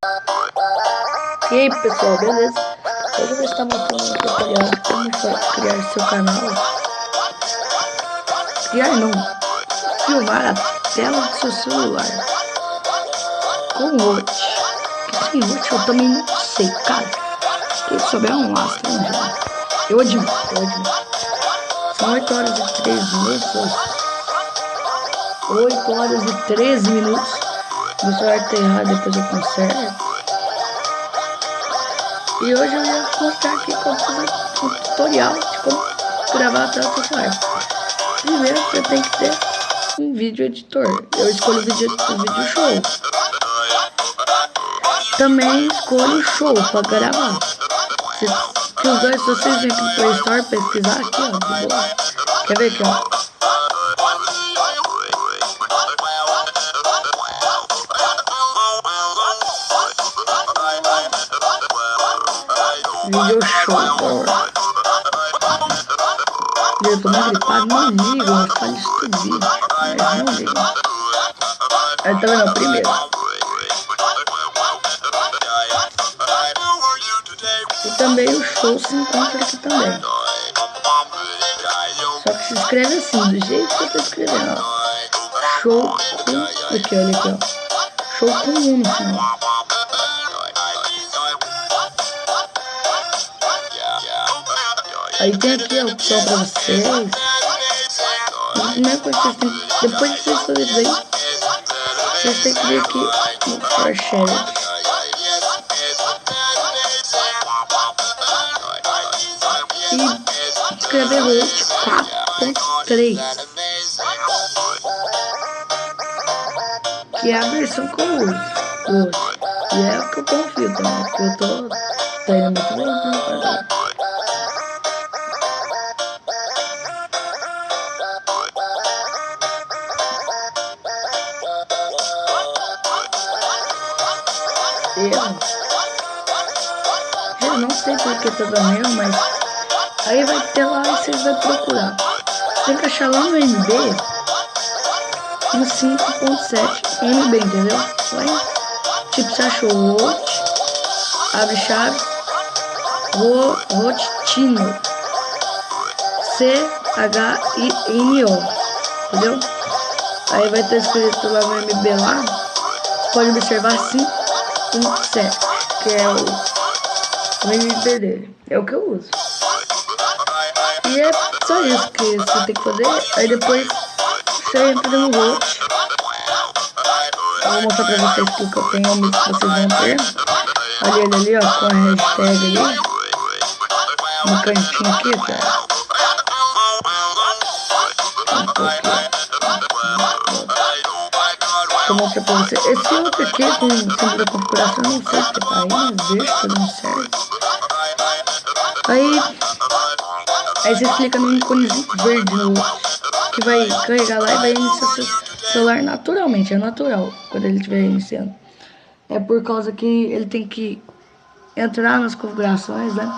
E aí pessoal, beleza? Hoje eu vou estar mostrando um tutorial de como criar seu canal. Filmar a tela do seu celular com Watch. Que sem Watch eu também não sei, cara. Quem souber um lastre, um gênio. Eu admito. São 8 horas e 13 minutos. 8 horas e 13 minutos. Meu celular tá errado, depois eu conserto. E hoje eu ia mostrar aqui como fazer um tutorial de como gravar a tela do celular. Primeiro você tem que ter um vídeo editor. Eu escolho o vídeo show. Também escolho o show para gravar. Se os dois, se vocês virem aqui no Play Store pesquisar aqui, ó, de boa. Quer ver aqui, ó? Vídeo show. Eu tô muito gripado, não ligo, eu falo isso tudo vídeo, mas não ligo. Aí tá vendo o primeiro. E também o show se encontra aqui também. Só que se escreve assim, do jeito que eu tô escrevendo, ó. Show com... Aqui, olha aqui, ó. Show com no final. Aí tem aqui a opção pra vocês. A primeira coisa que vocês têm, depois de vocês fazerem isso aí, vocês têm que vir aqui no ForShare. E escrever Watch 4.3, que é a versão que eu uso. E é o que eu confio também, porque eu tô indo muito bem, né? Eu não sei porque tá dando erro, mas aí vai ter lá e vocês vão procurar. Tem que achar lá no MB no 5.7 MB, entendeu? Aí, tipo, você achou o Watch, abre chave, Watchino, CHINO, entendeu? Aí vai ter escrito lá no MB lá, pode observar 5.7, que é o MB dele, é o que eu uso. E é só isso que você tem que fazer. Aí depois você entra no Watch. Eu vou mostrar pra vocês que eu tenho um que vocês vão ter. Olha ele ali, ó, com a hashtag ali. No cantinho aqui, cara. Eu vou mostrar pra vocês. Esse outro aqui com o símbolo da configuração, eu não sei se tá aí, mas deixa tá dando certo. Aí vocês clicam no íconezinho verde no que vai carregar lá e vai iniciar seu celular naturalmente. É natural quando ele estiver iniciando. É por causa que ele tem que entrar nas configurações, né?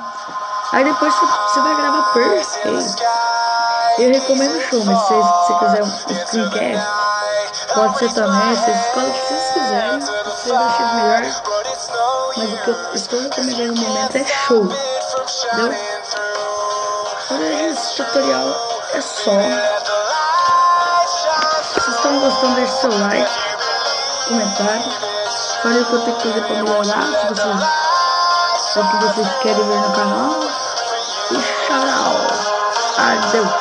Aí depois você vai gravar perfeito. Eu recomendo o show, mas se você quiser um screencast, pode ser também. Vocês escolhem o que vocês quiserem. Vocês acham melhor. Mas o que eu estou recomendando no momento é show. Entendeu? Esse tutorial é só. Se vocês estão gostando, deixe seu like, comentário, fale o que eu tenho que fazer para melhorar, se vocês o que vocês querem ver no canal. E tchau, adeus.